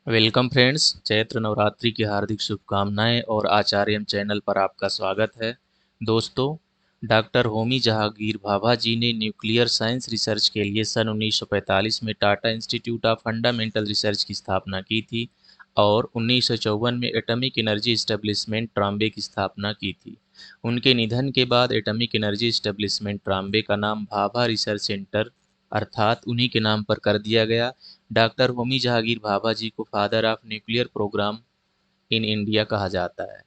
Welcome friends. Chaitra Navratri की हार्दिक शुभकामनाएं और आचार्यम चैनल पर आपका स्वागत है। दोस्तों, डॉक्टर होमी जहांगीर भाभा जी ने न्यूक्लियर साइंस रिसर्च के लिए सन 1945 में Tata institute of fundamental research की स्थापना की थी और 1954 में एटॉमिक एनर्जी एस्टेब्लिशमेंट ट्राम्बे की स्थापना की थी। उनके निधन के बाद एटॉमिक एनर्जी एस्टेब्लिशमेंट ट्राम्बे का नाम भाभा रिसर्च सेंटर अर्थात उन्हीं के नाम पर कर दिया गया। डॉक्टर होमी जहांगीर भाभा जी को father of nuclear programme in India कहा जाता है।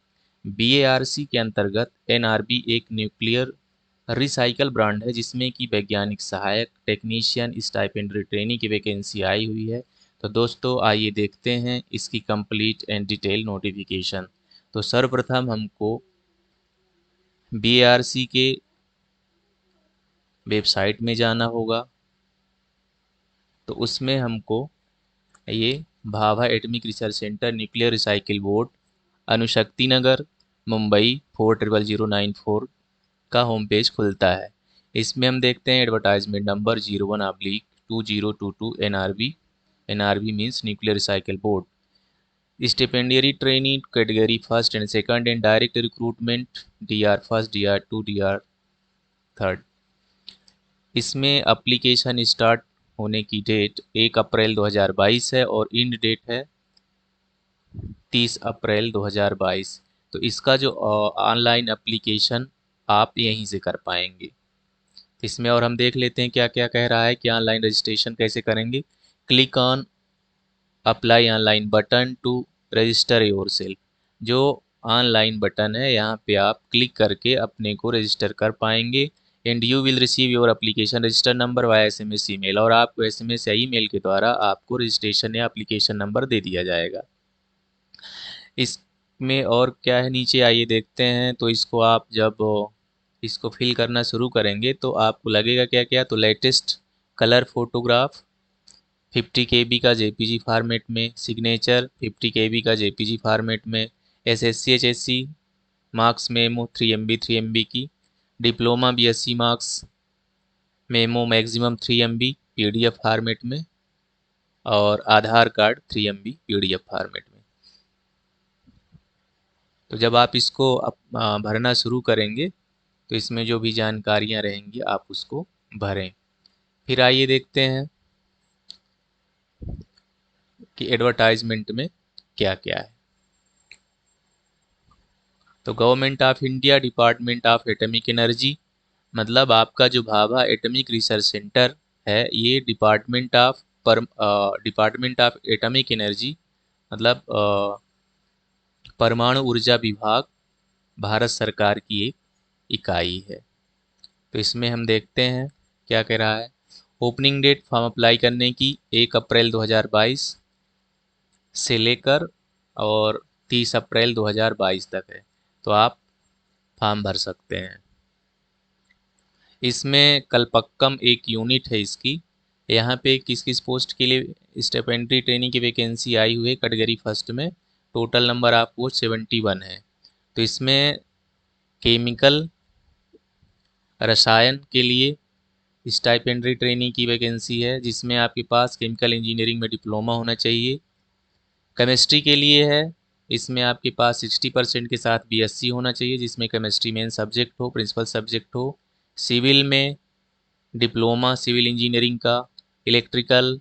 बीएआरसी के अंतर्गत एनआरबी एक न्यूक्लियर रिसाइकल ब्रांड है जिसमें कि वैज्ञानिक सहायक टेक्नीशियन स्टाइपेंडरी ट्रेनी की वैकेंसी आई हुई है। तो दोस्तों, आइए देखते हैं इसकी कंप्लीट एंड डिटेल नोटिफिकेशन। तो सर्वप्रथम हमको बीएआरसी के वेबसाइट में जाना होगा। तो उसमें हमको ये Bhabha atomic research centre nuclear recycle board, Anushakti Nagar, Mumbai 400094 का होम पेज खुलता है। इसमें हम देखते हैं advertisement number 01/2022 NRB. NRB means nuclear recycle board. Stipendiary trainee category first and second and direct recruitment DR first, DR two, DR third. इसमें application start होने की डेट 1 अप्रैल 2022 है और इंड डेट है 30 अप्रैल 2022। तो इसका जो ऑनलाइन एप्लीकेशन आप यहीं से कर पाएंगे। इसमें और हम देख लेते हैं क्या क्या कह रहा है कि ऑनलाइन रजिस्ट्रेशन कैसे करेंगे। Click on apply online button to register yourself. जो ऑनलाइन बटन है यहाँ पे आप क्लिक करके अपने को रजिस्टर कर पाएंगे। And you will receive your application register number via SMS email, और आपको SMS या ईमेल के द्वारा आपको रजिस्ट्रेशन या एप्लीकेशन नंबर दे दिया जाएगा। इसमें और क्या है, नीचे आइए देखते हैं। तो इसको आप जब इसको फिल करना शुरू करेंगे तो आपको लगेगा क्या क्या, तो लेटेस्ट कलर फोटोग्राफ 50 KB का JPG फॉर्मेट में, सिग्नेचर 50 KB का JPG फॉर्मेट में, SSC HSC marks memo 3 MB की, diploma BSc marks memo maximum 3 MB PDF format में, और आधार कार्ड 3 MB PDF फॉर्मेट में। तो जब आप इसको भरना शुरू करेंगे तो इसमें जो भी जानकारियां रहेंगी आप उसको भरें। फिर आइए देखते हैं कि एडवर्टाइजमेंट में क्या क्या है। तो government of India department of atomic energy, मतलब आपका जो भाभा एटॉमिक रिसर्च सेंटर है ये डिपार्टमेंट ऑफ एटॉमिक एनर्जी मतलब परमाणु ऊर्जा विभाग भारत सरकार की एक इकाई है। तो इसमें हम देखते हैं क्या कह रहा है। ओपनिंग डेट फॉर्म अप्लाई करने की 1 अप्रैल 2022 से लेकर और 30 अप्रैल 2022 तक है। तो आप फॉर्म भर सकते हैं। इसमें कल्पक्कम एक यूनिट है इसकी। यहाँ पे किस किस पोस्ट के लिए स्टेपेंट्री ट्रेनिंग की वैकेंसी आई हुई है कैटेगरी फर्स्ट में। टोटल नंबर ऑफ पोस्ट 71 है। तो इसमें केमिकल रसायन के लिए स्टाइपेंड्री ट्रेनिंग की वैकेंसी है जिसमें आपके पास केमिकल इंजीनियरिंग में डिप्लोमा होना चाहिए। केमिस्ट्री के लिए है, इसमें आपके पास 60% के साथ BSc होना चाहिए जिसमें केमिस्ट्री मेन सब्जेक्ट हो, प्रिंसिपल सब्जेक्ट हो। सिविल में डिप्लोमा सिविल इंजीनियरिंग का। इलेक्ट्रिकल,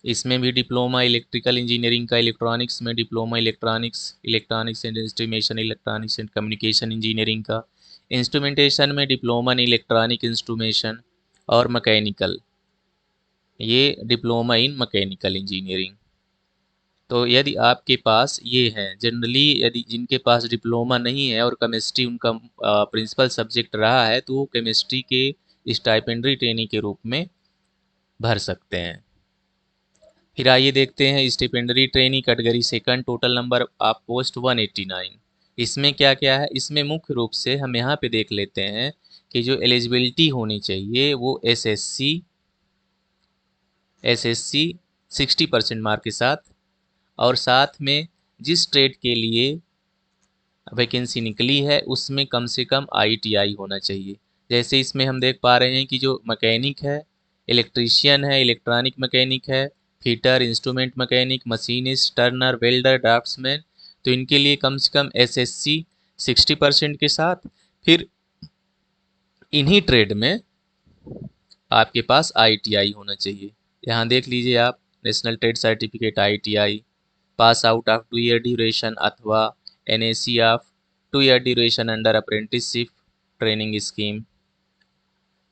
इसमें भी डिप्लोमा इलेक्ट्रिकल इंजीनियरिंग का। इलेक्ट्रॉनिक्स में diploma electronics and instrumentation electronics and communication engineering का। इंस्ट्रूमेंटेशन में डिप्लोमा इन इलेक्ट्रॉनिक इंस्ट्रूमेशन। और मैकेनिकल, ये डिप्लोमा इन मैकेनिकल इंजीनियरिंग। तो यदि आपके पास ये हैं, जनरली यदि जिनके पास डिप्लोमा नहीं है और केमिस्ट्री उनका प्रिंसिपल सब्जेक्ट रहा है तो वो केमिस्ट्री के स्टाइपेंड्री ट्रेनी के रूप में भर सकते हैं। फिर आइए देखते हैं stipendiary trainee category second, total number of post 189। इसमें क्या क्या है, इसमें मुख्य रूप से हम यहाँ पे देख लेते हैं कि जो एलिजिबिलिटी होनी चाहिए वो एसएससी 60% मार्क के साथ, और साथ में जिस ट्रेड के लिए वैकेंसी निकली है उसमें कम से कम ITI होना चाहिए। जैसे इसमें हम देख पा रहे हैं कि जो मैकेनिक है, इलेक्ट्रीशियन है, इलेक्ट्रॉनिक मैकेनिक है, fitter, instrument mechanic, machinist, Turner, welder, draughtsman, तो इनके लिए कम से कम एसएससी 60% के साथ, फिर इन्हीं ट्रेड में आपके पास आईटीआई होना चाहिए। यहाँ देख लीजिए आप, national trade certificate ITI, pass out of 2 year duration अथवा NAC of 2 year duration under apprenticeship training scheme,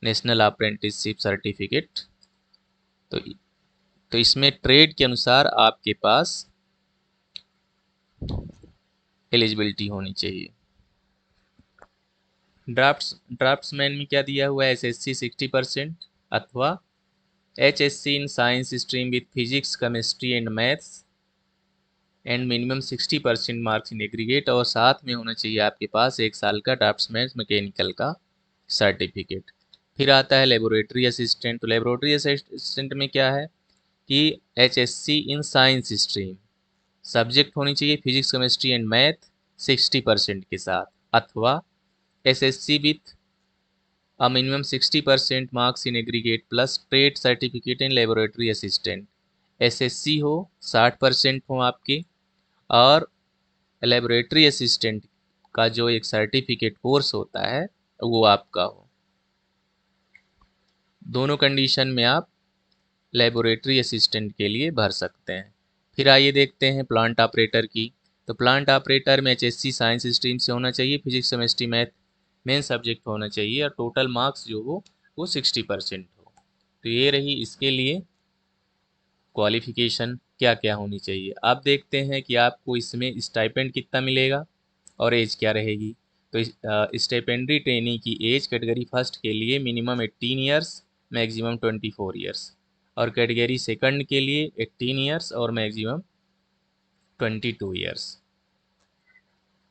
national apprenticeship certificate. तो इसमें ट्रेड के अनुसार आपके पास एलिजिबिलिटी होनी चाहिए। ड्राफ्ट्समैन में क्या दिया हुआ है, एसएससी 60% अथवा HSC in science stream with physics, chemistry and maths and minimum 60% marks in aggregate, और साथ में होना चाहिए आपके पास 1 साल का ड्राफ्ट्समैन मैकेनिकल का सर्टिफिकेट। फिर आता है लेबोरेटरी असिस्टेंट। तो लेबोरेटरी असिस्टेंट में क्या है कि HSC in science stream, subject होनी चाहिए फिजिक्स, केमिस्ट्री एंड मैथ 60% के साथ, अथवा SSC with a minimum 60% marks in aggregate plus trade certificate in laboratory assistant। SSC हो, 60% हो आपके, और लेबोरेटरी असिस्टेंट का जो एक सर्टिफिकेट कोर्स होता है वो आपका हो। दोनों कंडीशन में आप लेबोरेटरी असिस्टेंट के लिए भर सकते हैं। फिर आइए देखते हैं प्लांट ऑपरेटर की। तो प्लांट ऑपरेटर में एचएससी साइंस स्ट्रीम से होना चाहिए, physics, chemistry, math main subject होना चाहिए, और टोटल मार्क्स जो हो वो 60% हो। तो ये रही इसके लिए क्वालिफिकेशन क्या क्या होनी चाहिए। आप देखते हैं कि आपको इसमें स्टाइपेंड कितना मिलेगा और एज क्या रहेगी। तो स्टाइपेंड्री ट्रेनी की एज कैटेगरी फर्स्ट के लिए मिनिमम 18 ईयर्स, मैक्सिमम 24 ईयर्स, और कैटेगरी सेकंड के लिए 18 ईयर्स और मैक्सिमम 22 ईयर्स।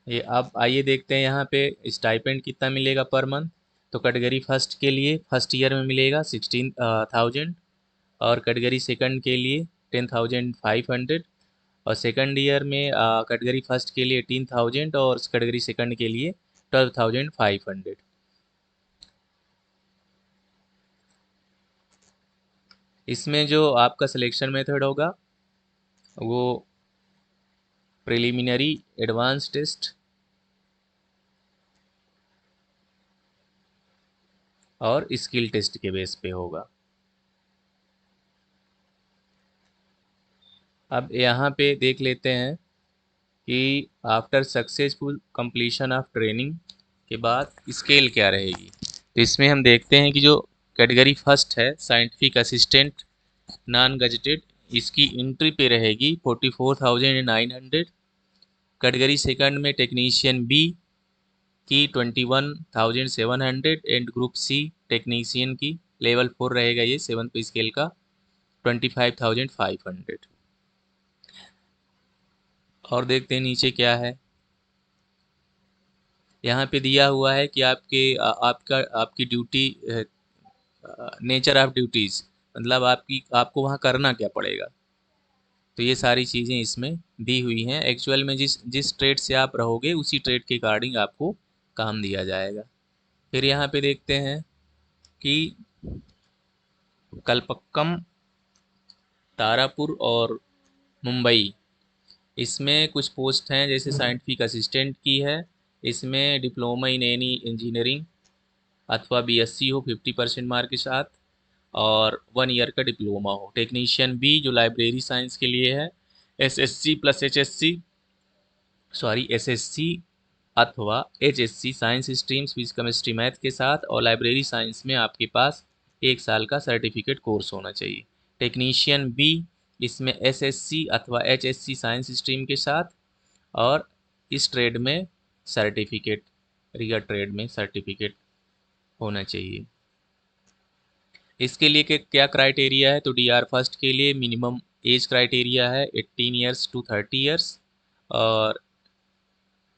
ये अब आइए देखते हैं यहाँ पे स्टाइपेंड कितना मिलेगा पर मंथ। तो कैटेगरी फर्स्ट के लिए फर्स्ट ईयर में मिलेगा 16,000, और कैटेगरी सेकंड के लिए 10,500, और सेकंड ईयर में कैटेगरी फर्स्ट के लिए 18,000 और कैटेगरी सेकंड के लिए 12,500। इसमें जो आपका सिलेक्शन मेथड होगा वो प्रिलिमिनरी, एडवांस टेस्ट और स्किल टेस्ट के बेस पे होगा। अब यहाँ पे देख लेते हैं कि after successful completion of training के बाद स्केल क्या रहेगी। तो इसमें हम देखते हैं कि जो कैटेगरी फर्स्ट है साइंटिफिक असिस्टेंट नॉन गजेटेड, इसकी एंट्री पे रहेगी 44,900। कैटेगरी सेकंड में टेक्नीशियन बी की 21,700 एंड ग्रुप सी टेक्नीशियन की लेवल 4 रहेगा, ये 7th पे स्केल का 25,500। और देखते हैं नीचे क्या है। यहाँ पे दिया हुआ है कि आपकी ड्यूटी, नेचर ऑफ ड्यूटीज़, मतलब आपको वहाँ करना क्या पड़ेगा। तो ये सारी चीज़ें इसमें दी हुई हैं। एक्चुअल में जिस जिस ट्रेड से आप रहोगे उसी ट्रेड के अकॉर्डिंग आपको काम दिया जाएगा। फिर यहाँ पे देखते हैं कि कलपक्कम, तारापुर और मुंबई, इसमें कुछ पोस्ट हैं जैसे साइंटिफिक असिस्टेंट की है। इसमें डिप्लोमा इन एनी इंजीनियरिंग अथवा बीएससी हो 50% मार्क के साथ, और 1 ईयर का डिप्लोमा हो। टेक्नीशियन बी जो लाइब्रेरी साइंस के लिए है, SSC plus HSC, sorry SSC अथवा HSC science streams physics, chemistry, math के साथ, और लाइब्रेरी साइंस में आपके पास 1 साल का सर्टिफिकेट कोर्स होना चाहिए। टेक्नीशियन बी, इसमें एसएससी अथवा एचएससी साइंस स्ट्रीम के साथ, और इस ट्रेड में सर्टिफिकेट, रिगर ट्रेड में सर्टिफिकेट होना चाहिए। इसके लिए क्या क्राइटेरिया है, तो डीआर फर्स्ट के लिए मिनिमम एज क्राइटेरिया है 18 ईयर्स टू 30 ईयर्स, और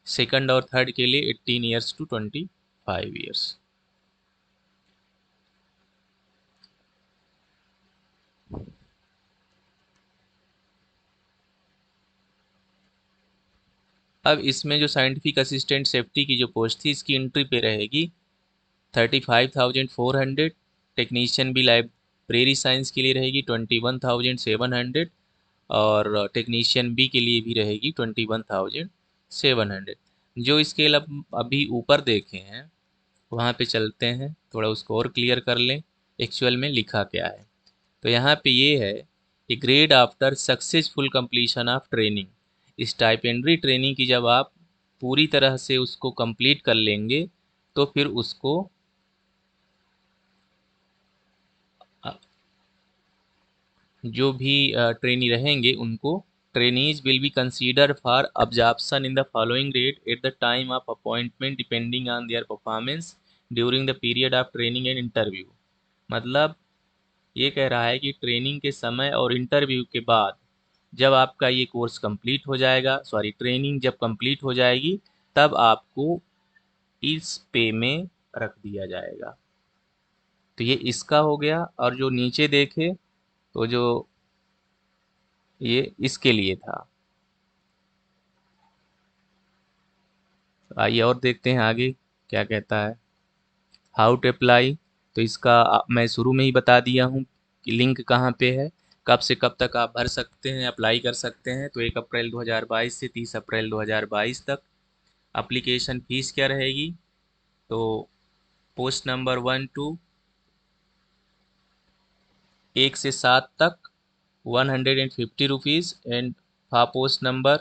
सेकंड और थर्ड के लिए 18 ईयर्स टू 25 ईयर्स। अब इसमें जो साइंटिफिक असिस्टेंट सेफ्टी की जो पोस्ट थी इसकी एंट्री पे रहेगी 35,400। टेक्नीशियन भी प्रेरी साइंस के लिए रहेगी 21,700 और टेक्नीशियन बी के लिए भी रहेगी 21,700। जो स्केल अब अभी ऊपर देखे हैं वहाँ पे चलते हैं, थोड़ा उसको और क्लियर कर लें एक्चुअल में लिखा क्या है। तो यहाँ पे ये है कि grade after successful completion of training. Stipendiary training की जब आप पूरी तरह से उसको कंप्लीट कर लेंगे तो फिर उसको जो भी ट्रेनी रहेंगे उनको trainees will be consider for absorption in the following rate at the time of appointment depending on their performance during the period of training and interview. मतलब ये कह रहा है कि ट्रेनिंग के समय और इंटरव्यू के बाद जब आपका ये कोर्स कंप्लीट हो जाएगा, सॉरी ट्रेनिंग जब कंप्लीट हो जाएगी तब आपको इस पे में रख दिया जाएगा। तो ये इसका हो गया। और जो नीचे देखे तो जो ये इसके लिए था। आइए और देखते हैं आगे क्या कहता है। हाउ टू अप्लाई, तो इसका मैं शुरू में ही बता दिया हूँ कि लिंक कहाँ पे है, कब से कब तक आप भर सकते हैं, अप्लाई कर सकते हैं। तो 1 अप्रैल 2022 से 30 अप्रैल 2022 तक। एप्लीकेशन फ़ीस क्या रहेगी, तो पोस्ट नंबर 1 टू 1 से 7 तक 150 रुपीज़ एंड पोस्ट नंबर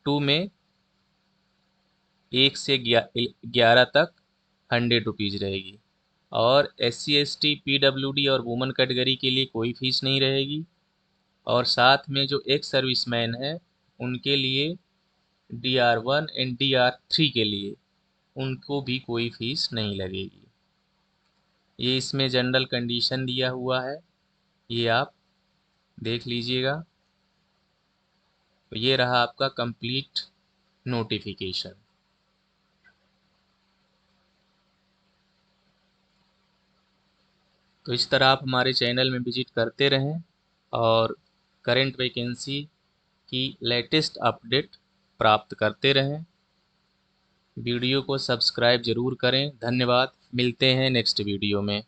2 में 1 से 11 तक 100 रुपीज़ रहेगी। और SC ST PWD और वुमेन कैटेगरी के लिए कोई फीस नहीं रहेगी। और साथ में जो एक्स सर्विसमैन है उनके लिए DR1 एंड DR3 के लिए उनको भी कोई फीस नहीं लगेगी। ये इसमें जनरल कंडीशन दिया हुआ है, ये आप देख लीजिएगा। तो ये रहा आपका कंप्लीट नोटिफिकेशन। तो इस तरह आप हमारे चैनल में विजिट करते रहें और करंट वैकेंसी की लेटेस्ट अपडेट प्राप्त करते रहें। वीडियो को सब्सक्राइब ज़रूर करें। धन्यवाद, मिलते हैं नेक्स्ट वीडियो में।